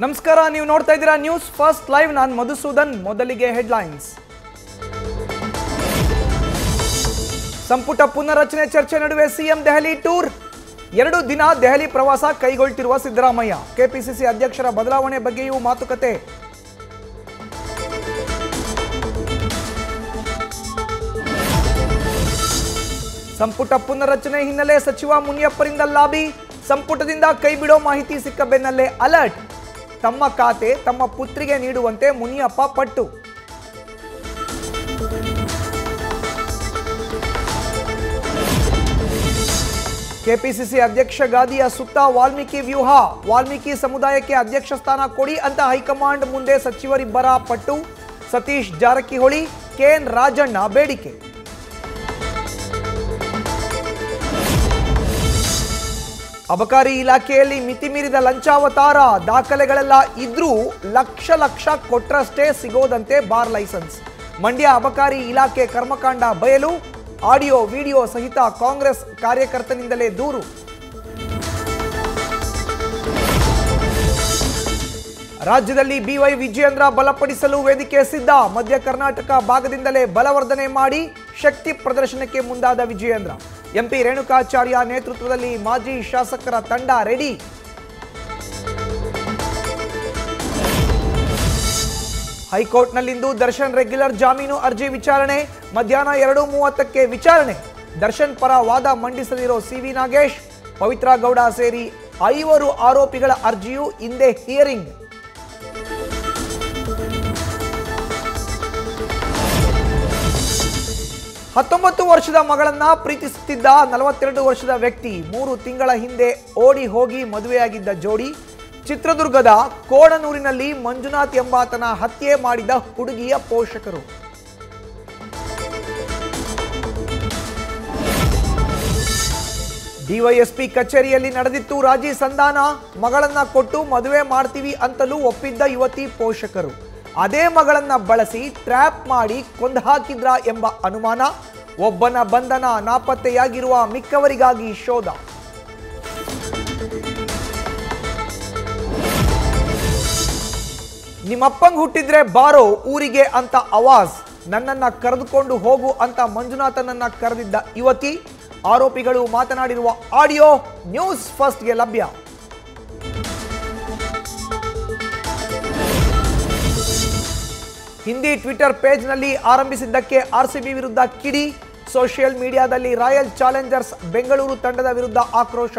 ನಮಸ್ಕಾರ, ನೀವು ನೋಡ್ತಾ ಇದ್ದೀರಾ ನ್ಯೂಸ್ ಫಸ್ಟ್ ಲೈವ್. ನಾನು ಮಧುಸೂದನ್. ಮೊದಲಿಗೆ ಹೆಡ್ಲೈನ್ಸ್. ಸಂಪುಟ ಪುನರಚನೆ ಚರ್ಚೆ ನಡುವೆ ಸಿಎಂ ದೆಹಲಿ ಟೂರ್. 2 ದಿನ ದೆಹಲಿ ಪ್ರವಾಸ ಕೈಗೊಳ್ತಿರುವ ಸಿದ್ದರಾಮಯ್ಯ. ಕೆಪಿಸಿಸಿ ಅಧ್ಯಕ್ಷರ ಬದಲಾವಣೆ ಬಗ್ಗೆಯೂ ಮಾತುಕತೆ. ಸಂಪುಟ ಪುನರಚನೆ ಹಿನ್ನೆಲೆ ಸಚಿವ ಮುನಿಯಪ್ಪರಿಂದ ಲಾಬಿ. ಸಂಪುಟದಿಂದ ಕೈಬಿಡೋ ಮಾಹಿತಿ ಸಿಕ್ಕ ಬೆನ್ನಲ್ಲೇ ಅಲರ್ಟ್. ತಮ್ಮ ಖಾತೆ ತಮ್ಮ ಪುತ್ರಿಗೆ ನೀಡುವಂತೆ ಮುನಿಯಪ್ಪ ಪಟ್ಟು. ಕೆಪಿಸಿಸಿ ಅಧ್ಯಕ್ಷ ಗಾದಿಯ ಸುತ್ತ ವಾಲ್ಮೀಕಿ ವ್ಯೂಹ. ವಾಲ್ಮೀಕಿ ಸಮುದಾಯಕ್ಕೆ ಅಧ್ಯಕ್ಷ ಸ್ಥಾನ ಕೊಡಿ ಅಂತ ಹೈಕಮಾಂಡ್ ಮುಂದೆ ಸಚಿವರಿಬ್ಬರ ಪಟ್ಟು. ಸತೀಶ್ ಜಾರಕಿಹೊಳಿ, ಕೆಎನ್ ರಾಜಣ್ಣ ಬೇಡಿಕೆ. ಅಬಕಾರಿ ಇಲಾಖೆಯಲ್ಲಿ ಮಿತಿ ಮೀರಿದ ಲಂಚಾವತಾರ. ದಾಖಲೆಗಳೆಲ್ಲ ಇದ್ರೂ ಲಕ್ಷ ಕೊಟ್ರಷ್ಟೇ ಸಿಗೋದಂತೆ ಬಾರ್ ಲೈಸೆನ್ಸ್. ಮಂಡ್ಯ ಅಬಕಾರಿ ಇಲಾಖೆ ಕರ್ಮಕಾಂಡ ಬಯಲು. ಆಡಿಯೋ ವಿಡಿಯೋ ಸಹಿತ ಕಾಂಗ್ರೆಸ್ ಕಾರ್ಯಕರ್ತನಿಂದಲೇ ದೂರು. ರಾಜ್ಯದಲ್ಲಿ ಬಿವೈ ವಿಜಯೇಂದ್ರ ಬಲಪಡಿಸಲು ವೇದಿಕೆ ಸಿದ್ಧ. ಮಧ್ಯ ಕರ್ನಾಟಕ ಭಾಗದಿಂದಲೇ ಬಲವರ್ಧನೆ ಮಾಡಿ ಶಕ್ತಿ ಪ್ರದರ್ಶನಕ್ಕೆ ಮುಂದಾದ ವಿಜಯೇಂದ್ರ. ಎಂಪಿ ರೇಣುಕಾಚಾರ್ಯ ನೇತೃತ್ವದಲ್ಲಿ ಮಾಜಿ ಶಾಸಕರ ತಂಡ ರೆಡಿ. ಹೈಕೋರ್ಟ್ನಲ್ಲಿಂದು ದರ್ಶನ್ ರೆಗ್ಯುಲರ್ ಜಾಮೀನು ಅರ್ಜಿ ವಿಚಾರಣೆ. ಮಧ್ಯಾಹ್ನ 2:30ಕ್ಕೆ ವಿಚಾರಣೆ. ದರ್ಶನ್ ಪರ ವಾದ ಮಂಡಿಸಲಿರೋ ಸಿವಿ ನಾಗೇಶ್, ಪವಿತ್ರ ಗೌಡ ಸೇರಿ 5 ಆರೋಪಿಗಳ ಅರ್ಜಿಯು ಇಂದೇ ಹಿಯರಿಂಗ್. ಹತ್ತೊಂಬತ್ತು ವರ್ಷದ ಮಗಳನ್ನ ಪ್ರೀತಿಸುತ್ತಿದ್ದ 42 ವರ್ಷದ ವ್ಯಕ್ತಿ 3 ತಿಂಗಳ ಹಿಂದೆ ಓಡಿ ಹೋಗಿ ಮದುವೆಯಾಗಿದ್ದ ಜೋಡಿ. ಚಿತ್ರದುರ್ಗದ ಕೋಡನೂರಿನಲ್ಲಿ ಮಂಜುನಾಥ್ ಎಂಬಾತನ ಹತ್ಯೆ ಮಾಡಿದ ಹುಡುಗಿಯ ಪೋಷಕರು. ಡಿವೈಎಸ್ಪಿ ಕಚೇರಿಯಲ್ಲಿ ನಡೆದಿತ್ತು ರಾಜಿ ಸಂಧಾನ. ಮಗಳನ್ನ ಕೊಟ್ಟು ಮದುವೆ ಮಾಡ್ತೀವಿ ಅಂತಲೂ ಒಪ್ಪಿದ್ದ ಯುವತಿ ಪೋಷಕರು. ಅದೇ ಮಗಳನ್ನ ಬಳಸಿ ಟ್ರ್ಯಾಪ್ ಮಾಡಿ ಕೊಂದು ಹಾಕಿದ್ರ ಎಂಬ ಅನುಮಾನ. ಒಬ್ಬನ ಬಂಧನ, ನಾಪತ್ತೆಯಾಗಿರುವ ಮಿಕ್ಕವರಿಗಾಗಿ ಶೋಧ. ನಿಮ್ಮಪ್ಪಂಗ್ ಹುಟ್ಟಿದ್ರೆ ಬಾರೋ ಊರಿಗೆ ಅಂತ ಆವಾಜ್. ನನ್ನನ್ನ ಕರೆದುಕೊಂಡು ಹೋಗು ಅಂತ ಮಂಜುನಾಥನನ್ನ ಕರೆದಿದ್ದ ಯುವತಿ. ಆರೋಪಿಗಳು ಮಾತನಾಡಿರುವ ಆಡಿಯೋ ನ್ಯೂಸ್ ಫಸ್ಟ್ಗೆ ಲಭ್ಯ. ಹಿಂದಿ ಟ್ವಿಟರ್ ಪೇಜ್ನಲ್ಲಿ ಆರಂಭಿಸಿದ್ದಕ್ಕೆ ಆರ್ಸಿಬಿ ವಿರುದ್ಧ ಕಿಡಿ. ಸೋಷಿಯಲ್ ಮೀಡಿಯಾದಲ್ಲಿ ರಾಯಲ್ ಚಾಲೆಂಜರ್ಸ್ ಬೆಂಗಳೂರು ತಂಡದ ವಿರುದ್ಧ ಆಕ್ರೋಶ.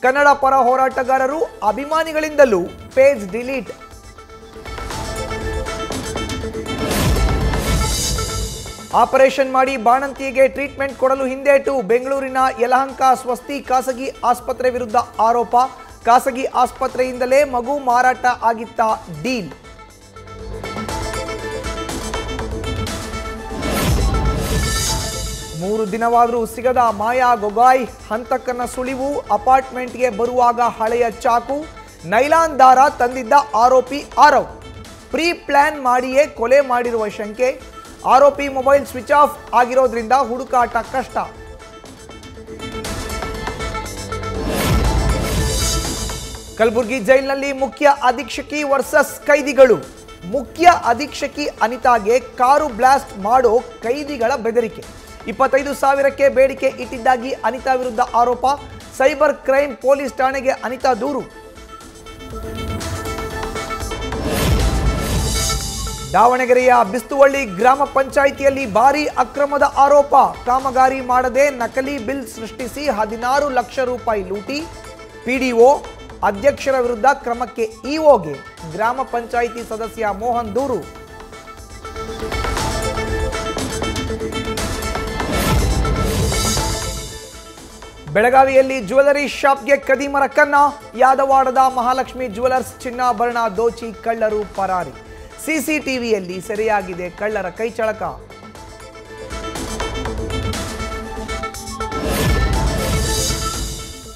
ಕನ್ನಡ ಪರ ಹೋರಾಟಗಾರರು, ಅಭಿಮಾನಿಗಳಿಂದಲೂ ಪೇಜ್ ಡಿಲೀಟ್. ಆಪರೇಷನ್ ಮಾಡಿ ಬಾಣಂತಿಗೆ ಟ್ರೀಟ್ಮೆಂಟ್ ಕೊಡಲು ಹಿಂದೇಟು. ಬೆಂಗಳೂರಿನ ಯಲಹಂಕ ಸ್ವಸ್ತಿ ಖಾಸಗಿ ಆಸ್ಪತ್ರೆ ವಿರುದ್ಧ ಆರೋಪ. ಖಾಸಗಿ ಆಸ್ಪತ್ರೆಯಿಂದಲೇ ಮಗು ಮಾರಾಟ ಆಗಿತ್ತ ಡೀಲ್. ಮೂರು ದಿನವಾದರೂ ಸಿಗದ ಮಾಯಾ ಗೊಗಾಯ್. ಹಂತಕನ ಸುಳಿವು. ಅಪಾರ್ಟ್ಮೆಂಟ್ಗೆ ಬರುವಾಗ ಹಳೆಯ ಚಾಕು, ನೈಲಾನ್ ದಾರ ತಂದಿದ್ದ ಆರೋಪಿ ಆರವ್. ಪ್ರೀ ಪ್ಲಾನ್ ಮಾಡಿಯೇ ಕೊಲೆ ಮಾಡಿರುವ ಶಂಕೆ. ಆರೋಪಿ ಮೊಬೈಲ್ ಸ್ವಿಚ್ ಆಫ್ ಆಗಿರೋದ್ರಿಂದ ಹುಡುಕಾಟ ಕಷ್ಟ. ಕಲಬುರಗಿ ಜೈಲಿನಲ್ಲಿ ಮುಖ್ಯ ಅಧೀಕ್ಷಕಿ ವರ್ಸಸ್ ಕೈದಿಗಳು. ಮುಖ್ಯ ಅಧೀಕ್ಷಕಿ ಅನಿತಾಗೆ ಕಾರು ಬ್ಲಾಸ್ಟ್ ಮಾಡೋ ಕೈದಿಗಳ ಬೆದರಿಕೆ. 25,000ಕ್ಕೆ ಬೇಡಿಕೆ ಇಟ್ಟಿದ್ದಾಗಿ ಅನಿತಾ ವಿರುದ್ಧ ಆರೋಪ. ಸೈಬರ್ ಕ್ರೈಮ್ ಪೊಲೀಸ್ ಠಾಣೆಗೆ ಅನಿತಾ ದೂರು. ದಾವಣಗೆರೆಯ ಬಿಸ್ತುವಳ್ಳಿ ಗ್ರಾಮ ಪಂಚಾಯಿತಿಯಲ್ಲಿ ಭಾರೀ ಅಕ್ರಮದ ಆರೋಪ. ಕಾಮಗಾರಿ ಮಾಡದೆ ನಕಲಿ ಬಿಲ್ ಸೃಷ್ಟಿಸಿ 16 ಲಕ್ಷ ರೂಪಾಯಿ ಲೂಟಿ. ಪಿಡಿಒ ಅಧ್ಯಕ್ಷರ ವಿರುದ್ಧ ಕ್ರಮಕ್ಕೆ ಇಒಗೆ ಗ್ರಾಮ ಪಂಚಾಯಿತಿ ಸದಸ್ಯ ಮೋಹನ್ ದೂರು. ಬೆಳಗಾವಿಯಲ್ಲಿ ಜ್ಯುವೆಲರಿ ಶಾಪ್ಗೆ ಕದಿಮರ ಕನ್ನ. ಯಾದವಾಡದ ಮಹಾಲಕ್ಷ್ಮಿ ಜ್ಯುವೆಲರ್ಸ್ ಚಿನ್ನಾಭರಣ ದೋಚಿ ಕಳ್ಳರು ಪರಾರಿ. ಸಿಸಿಟಿವಿಯಲ್ಲಿ ಸೆರೆಯಾಗಿದೆ ಕಳ್ಳರ ಕೈಚಳಕ.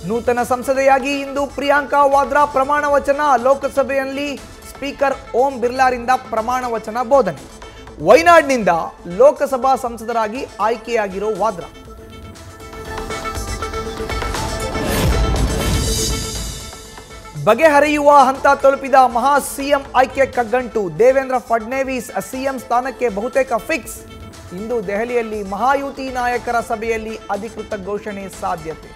ನೂತನ ಸಂಸದೆಯಾಗಿ ಇಂದು ಪ್ರಿಯಾಂಕಾ ವಾದ್ರಾ ಪ್ರಮಾಣ ವಚನ. ಲೋಕಸಭೆಯಲ್ಲಿ ಸ್ಪೀಕರ್ ಓಂ ಬಿರ್ಲಾರಿಂದ ಪ್ರಮಾಣ ವಚನ ಬೋಧನೆ. ವೈನಾಡ್ನಿಂದ ಲೋಕಸಭಾ ಸಂಸದರಾಗಿ ಆಯ್ಕೆಯಾಗಿರೋ ವಾದ್ರಾ. ಬಗೆಹರಿಯುವ ಹಂತ ತಲುಪಿದ ಮಹಾ ಸಿಎಂ ಆಯ್ಕೆ ಕಗ್ಗಂಟು. ದೇವೇಂದ್ರ ಫಡ್ನವೀಸ್ ಸಿಎಂ ಸ್ಥಾನಕ್ಕೆ ಬಹುತೇಕ ಫಿಕ್ಸ್. ಇಂದು ದೆಹಲಿಯಲ್ಲಿ ಮಹಾಯುತಿ ನಾಯಕರ ಸಭೆಯಲ್ಲಿ ಅಧಿಕೃತ ಘೋಷಣೆ ಸಾಧ್ಯತೆ.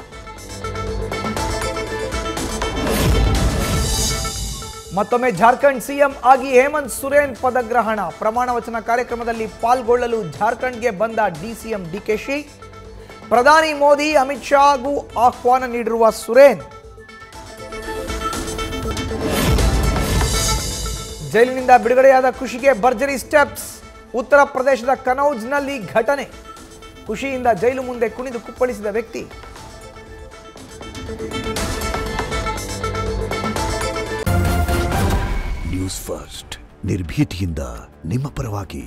ಮತ್ತೊಮ್ಮೆ ಜಾರ್ಖಂಡ್ ಸಿಎಂ ಆಗಿ ಹೇಮಂತ್ ಸೊರೇನ್ ಪದಗ್ರಹಣ. ಪ್ರಮಾಣ ವಚನ ಕಾರ್ಯಕ್ರಮದಲ್ಲಿ ಪಾಲ್ಗೊಳ್ಳಲು ಜಾರ್ಖಂಡ್ಗೆ ಬಂದ ಡಿಸಿಎಂ ಡಿಕೆಶಿ. ಪ್ರಧಾನಿ ಮೋದಿ ಅಮಿತ್ ಶಾಗೂ ಆಹ್ವಾನ ನೀಡಿರುವ ಸೊರೇನ್. ಜೈಲಿನಿಂದ ಬಿಡುಗಡೆಯಾದ ಖುಷಿಗೆ ಭರ್ಜರಿ ಸ್ಟೆಪ್ಸ್. ಉತ್ತರ ಪ್ರದೇಶದ ಕನೌಜ್ನಲ್ಲಿ ಘಟನೆ. ಖುಷಿಯಿಂದ ಜೈಲು ಮುಂದೆ ಕುಣಿದು ಕುಪ್ಪಳಿಸಿದ ವ್ಯಕ್ತಿ. ನ್ಯೂಸ್ ಫಸ್ಟ್ ನಿರ್ಭೀತಿಯಿಂದ ನಿಮ್ಮ ಪರವಾಗಿ.